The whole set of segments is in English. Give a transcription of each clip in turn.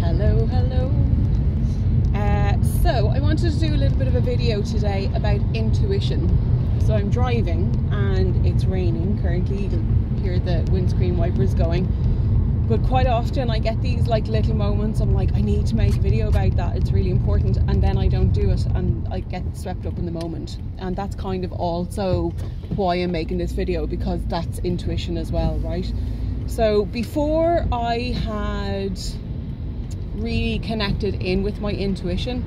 Hello. So I wanted to do a little bit of a video today about intuition. So I'm driving and it's raining currently. You can hear the windscreen wipers going. But quite often I get these like little moments. I'm like, I need to make a video about that. It's really important. And then I don't do it and I get swept up in the moment. And that's kind of also why I'm making this video, because that's intuition as well, right? So before I had really connected in with my intuition,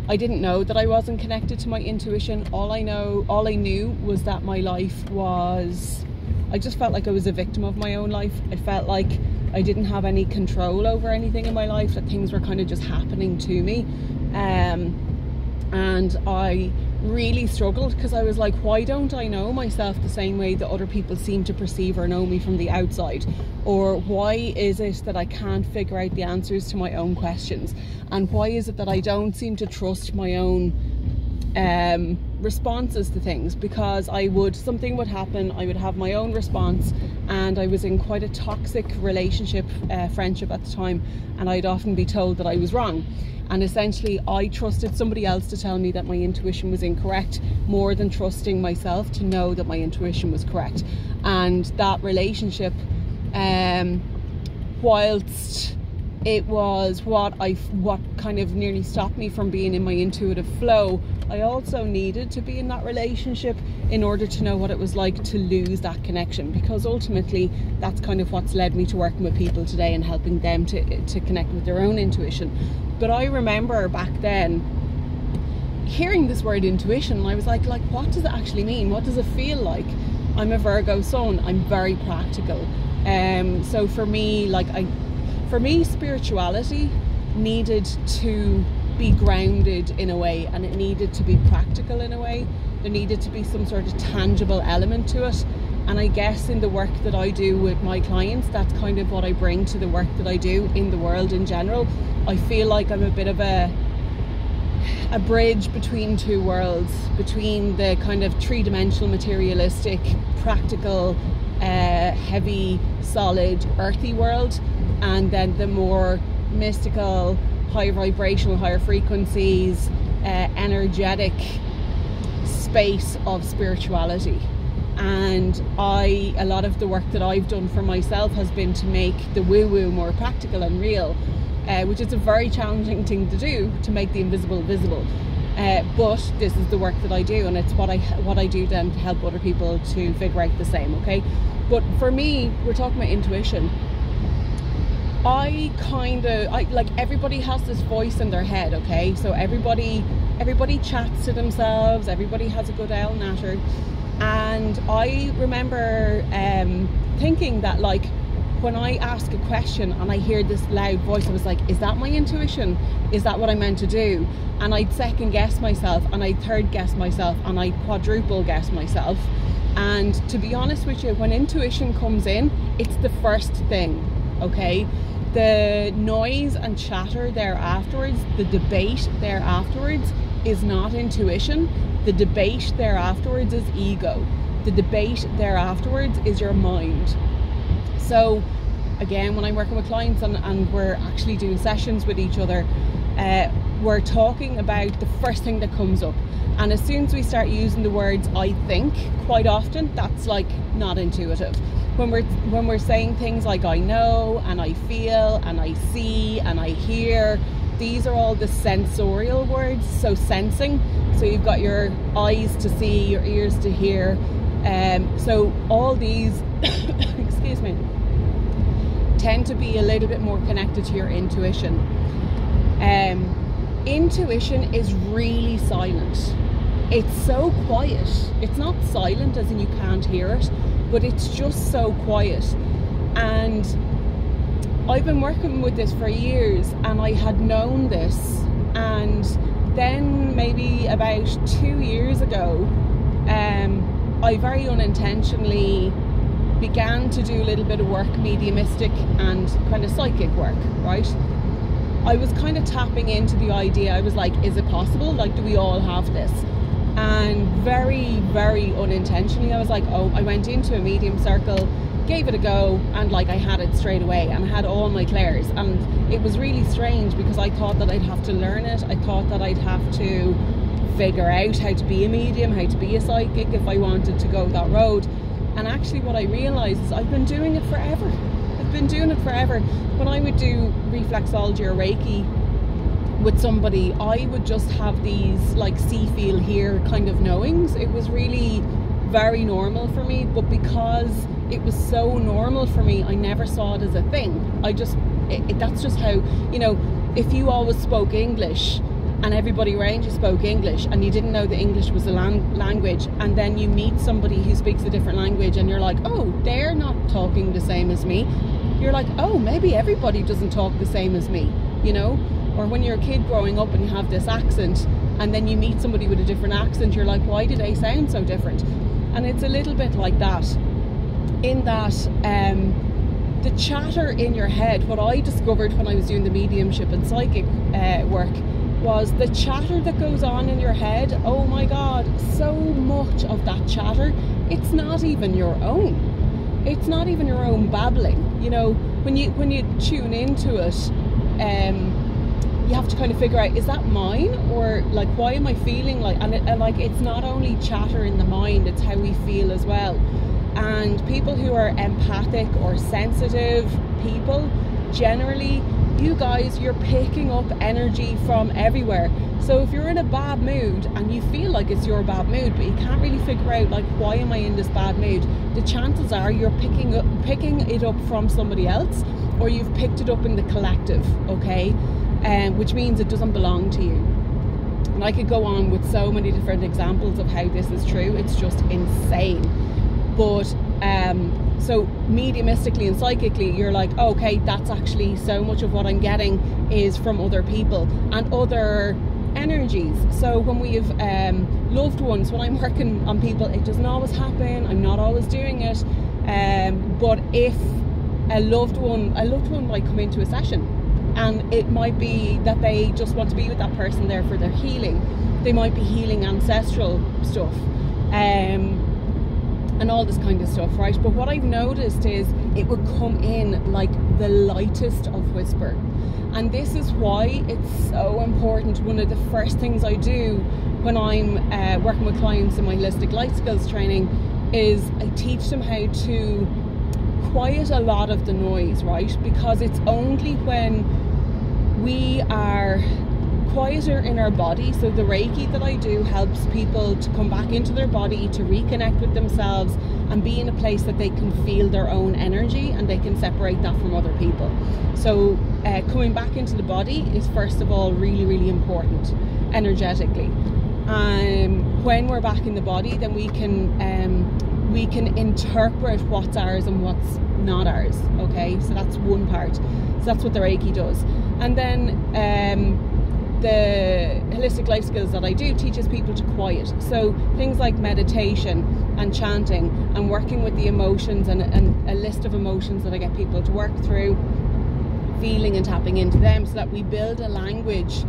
I didn't know that I wasn't connected to my intuition. All I knew was that my life was, I just felt like I was a victim of my own life. I felt like I didn't have any control over anything in my life, that things were kind of just happening to me. And I really struggled because I was like, why don't I know myself the same way that other people seem to perceive or know me from the outside? Or why is it that I can't figure out the answers to my own questions? And why is it that I don't seem to trust my own responses to things? Because something would happen, I would have my own response, and I was in quite a toxic relationship, friendship at the time, and I'd often be told that I was wrong. And essentially I trusted somebody else to tell me that my intuition was incorrect more than trusting myself to know that my intuition was correct. And that relationship, whilst it was what kind of nearly stopped me from being in my intuitive flow, I also needed to be in that relationship in order to know what it was like to lose that connection, because ultimately that's kind of what's led me to working with people today and helping them to connect with their own intuition. But I remember back then hearing this word intuition and I was like, what does it actually mean? What does it feel like? I'm a Virgo sun, I'm very practical. So for me, spirituality needed to be grounded in a way, and it needed to be practical in a way. There needed to be some sort of tangible element to it. And I guess in the work that I do with my clients, that's kind of what I bring to the work that I do in the world in general. I feel like I'm a bit of a bridge between two worlds, between the kind of three-dimensional, materialistic, practical, heavy, solid, earthy world, and then the more mystical, high vibrational, higher frequencies, energetic space of spirituality. And a lot of the work that I've done for myself has been to make the woo-woo more practical and real, which is a very challenging thing to do, to make the invisible visible. But this is the work that I do, and it's what I do then to help other people to figure out the same, okay? But for me, we're talking about intuition. Like everybody has this voice in their head, okay? So everybody chats to themselves, everybody has a good owl natter. And I remember thinking that, like, when I ask a question and I hear this loud voice, I was like, is that my intuition? Is that what I'm meant to do? And I'd second guess myself, and I'd third guess myself, and I'd quadruple guess myself. And to be honest with you, when intuition comes in, it's the first thing, okay? The noise and chatter there afterwards, the debate there afterwards, is not intuition. The debate there afterwards is ego. The debate there afterwards is your mind. So again, when I'm working with clients and we're actually doing sessions with each other, we're talking about the first thing that comes up. And as soon as we start using the words I think, quite often that's like not intuitive. When we're saying things like I know and I feel and I see and I hear, these are all the sensorial words, so sensing. So you've got your eyes to see, your ears to hear. So all these, excuse me, tend to be a little bit more connected to your intuition. Intuition is really silent. It's so quiet. It's not silent as in you can't hear it, but it's just so quiet. And I've been working with this for years, and I had known this, and then maybe about 2 years ago, I very unintentionally began to do a little bit of work, mediumistic and kind of psychic work, right? I was kind of tapping into the idea. I was like, is it possible? Like, do we all have this? And very, very unintentionally, I was like, oh, I went into a medium circle gave it a go, and like I had it straight away, and I had all my clairs, and it was really strange because I thought that I'd have to learn it. I thought that I'd have to figure out how to be a medium, how to be a psychic if I wanted to go that road. And actually what I realised is I've been doing it forever. When I would do reflexology or Reiki with somebody, I would just have these like see, feel, hear kind of knowings. It was really very normal for me, but because it was so normal for me, I never saw it as a thing. That's just how, you know, if you always spoke English and everybody around you spoke English and you didn't know that English was a language, and then you meet somebody who speaks a different language and you're like, oh, they're not talking the same as me. You're like, oh, maybe everybody doesn't talk the same as me, you know? Or when you're a kid growing up and you have this accent and then you meet somebody with a different accent, you're like, why do they sound so different? And it's a little bit like that, in that the chatter in your head, what I discovered when I was doing the mediumship and psychic work, was the chatter that goes on in your head. Oh my God, so much of that chatter, it's not even your own. It's not even your own babbling. You know, when you tune into it, you have to kind of figure out, is that mine, or like, why am I feeling like, and like, it's not only chatter in the mind, it's how we feel as well. And people who are empathic or sensitive people, generally, you guys, you're picking up energy from everywhere. So if you're in a bad mood and you feel like it's your bad mood, but you can't really figure out like, why am I in this bad mood, the chances are you're picking it up from somebody else, or you've picked it up in the collective, okay? Which means it doesn't belong to you. And I could go on with so many different examples of how this is true. It's just insane. But so mediumistically and psychically, you're like, okay, that's actually so much of what I'm getting is from other people and other energies. So when we have loved ones, when I'm working on people, it doesn't always happen. I'm not always doing it. But if a loved one might come into a session, and it might be that they just want to be with that person there for their healing. They might be healing ancestral stuff. And all this kind of stuff, right? But what I've noticed is it would come in like the lightest of whisper. And this is why it's so important. One of the first things I do when I'm working with clients in my holistic life skills training is I teach them how to quiet a lot of the noise, right? Because it's only when we are quieter in our body. So the Reiki that I do helps people to come back into their body, to reconnect with themselves and be in a place that they can feel their own energy and they can separate that from other people. So coming back into the body is first of all really, really important energetically. When we're back in the body, then we can interpret what's ours and what's not ours, okay? So that's one part. So that's what the Reiki does. And then the holistic life skills that I do teaches people to quiet. So things like meditation and chanting and working with the emotions and a list of emotions that I get people to work through, feeling and tapping into them, so that we build a language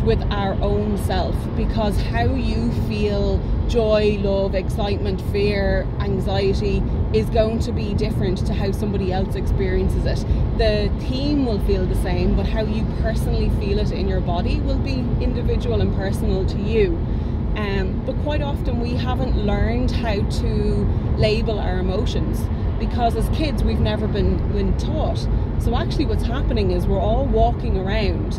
with our own self. Because how you feel joy, love, excitement, fear, anxiety is going to be different to how somebody else experiences it. The theme will feel the same, but how you personally feel it in your body will be individual and personal to you. But quite often we haven't learned how to label our emotions, because as kids we've never been taught. So actually what's happening is we're all walking around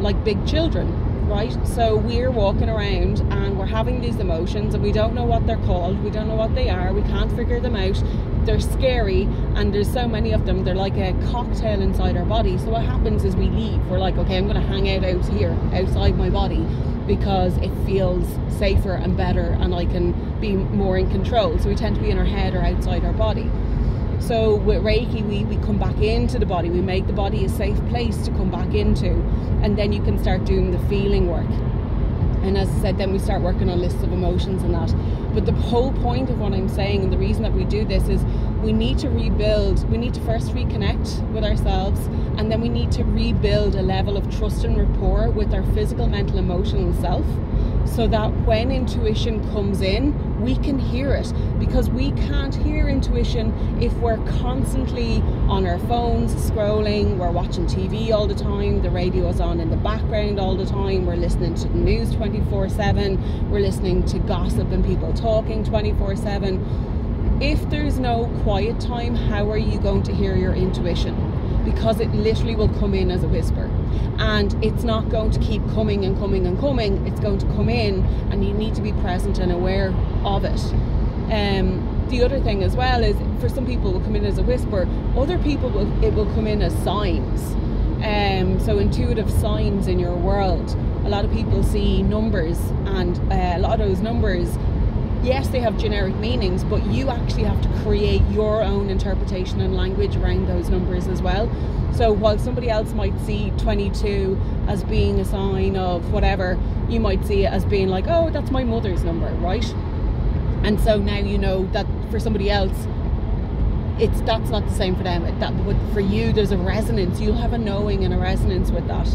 like big children, right? So we're walking around and we're having these emotions and we don't know what they're called, we don't know what they are, we can't figure them out, they're scary, and there's so many of them, they're like a cocktail inside our body. So what happens is we leave, we're like, okay, I'm going to hang out here outside my body because it feels safer and better and I can be more in control. So we tend to be in our head or outside our body. So with Reiki, we come back into the body, we make the body a safe place to come back into, and then you can start doing the feeling work. And as I said, then we start working on lists of emotions and that. But the whole point of what I'm saying, and the reason that we do this, is we need to rebuild, we need to first reconnect with ourselves, and then we need to rebuild a level of trust and rapport with our physical, mental, emotional self, so that when intuition comes in, we can hear it, because we can't hear intuition if we're constantly on our phones scrolling, we're watching TV all the time, the radio is on in the background all the time, we're listening to the news 24/7, we're listening to gossip and people talking 24/7. If there's no quiet time, how are you going to hear your intuition? Because it literally will come in as a whisper, and it's not going to keep coming and coming and coming. It's going to come in, and you need to be present and aware of it. The other thing as well is, for some people it will come in as a whisper, other people it will come in as signs. So intuitive signs in your world. A lot of people see numbers, and a lot of those numbers, yes, they have generic meanings, but you actually have to create your own interpretation and language around those numbers as well. So while somebody else might see 22 as being a sign of whatever, you might see it as being like, oh, that's my mother's number, right? And so now you know that for somebody else, that's not the same for them. For you, there's a resonance. You'll have a knowing and a resonance with that.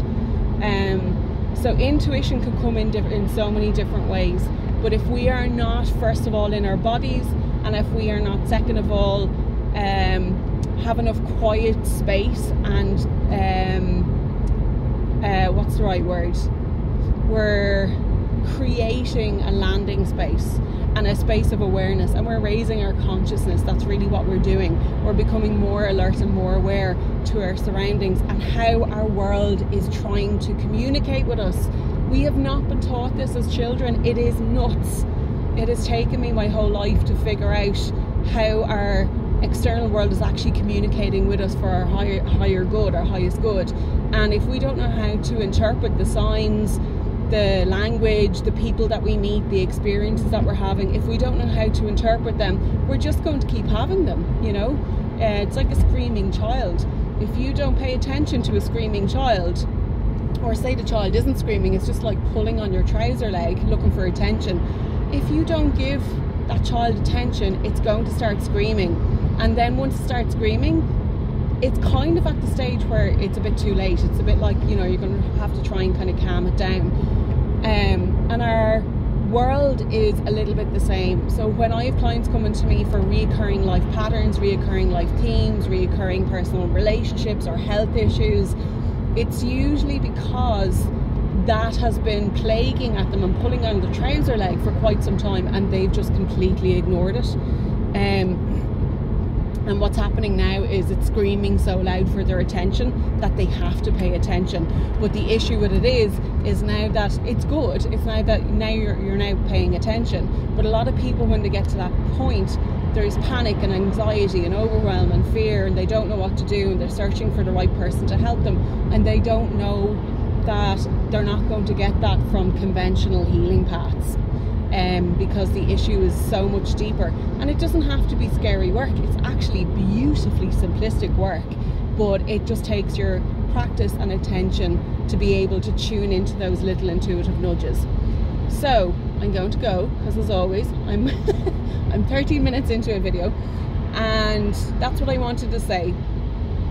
So intuition can come in so many different ways. But if we are not, first of all, in our bodies, and if we are not, second of all, have enough quiet space and what's the right word? We're creating a landing space and a space of awareness, and we're raising our consciousness. That's really what we're doing. We're becoming more alert and more aware to our surroundings and how our world is trying to communicate with us. We have not been taught this as children. It is nuts. It has taken me my whole life to figure out how our external world is actually communicating with us for our higher good, our highest good. And if we don't know how to interpret the signs, the language, the people that we meet, the experiences that we're having, if we don't know how to interpret them, we're just going to keep having them, you know? It's like a screaming child. If you don't pay attention to a screaming child, or say the child isn't screaming, it's just like pulling on your trouser leg looking for attention. If you don't give that child attention, it's going to start screaming. And then once it starts screaming, it's kind of at the stage where it's a bit too late. It's a bit like, you know, you're going to have to try and kind of calm it down. And our world is a little bit the same. So when I have clients coming to me for reoccurring life patterns, reoccurring life themes, reoccurring personal relationships or health issues, it's usually because that has been plaguing at them and pulling on the trouser leg for quite some time, and they've just completely ignored it. And what's happening now is it's screaming so loud for their attention that they have to pay attention. But the issue with it is now that it's good. It's now that you're now paying attention. But a lot of people, when they get to that point, there's panic and anxiety and overwhelm and fear, and they don't know what to do, and they're searching for the right person to help them, and they don't know that they're not going to get that from conventional healing paths. Because the issue is so much deeper, and it doesn't have to be scary work. It's actually beautifully simplistic work, but it just takes your practice and attention to be able to tune into those little intuitive nudges. So I'm going to go, because as always I'm I'm 13 minutes into a video, and that's what I wanted to say.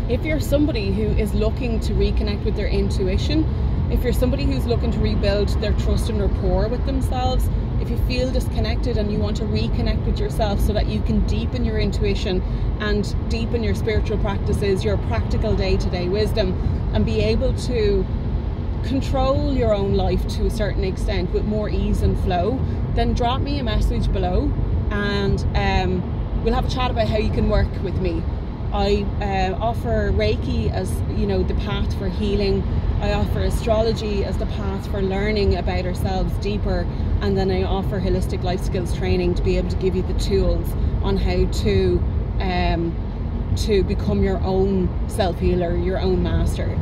If you're somebody who is looking to reconnect with their intuition, if you're somebody who's looking to rebuild their trust and rapport with themselves, if you feel disconnected and you want to reconnect with yourself so that you can deepen your intuition and deepen your spiritual practices, your practical day-to-day wisdom, and be able to control your own life to a certain extent with more ease and flow, then drop me a message below, and we'll have a chat about how you can work with me. I offer Reiki as, you know, the path for healing. I offer astrology as the path for learning about ourselves deeper, and then I offer holistic life skills training to be able to give you the tools on how to become your own self-healer, your own master.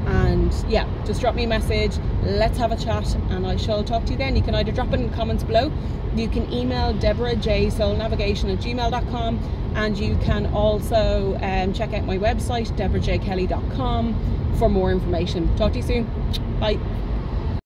And yeah, just drop me a message, let's have a chat, and I shall talk to you then. You can either drop it in the comments below, you can email deborahjsoulnavigation@gmail.com, and you can also check out my website, deborahjkelly.com, for more information. Talk to you soon. Bye.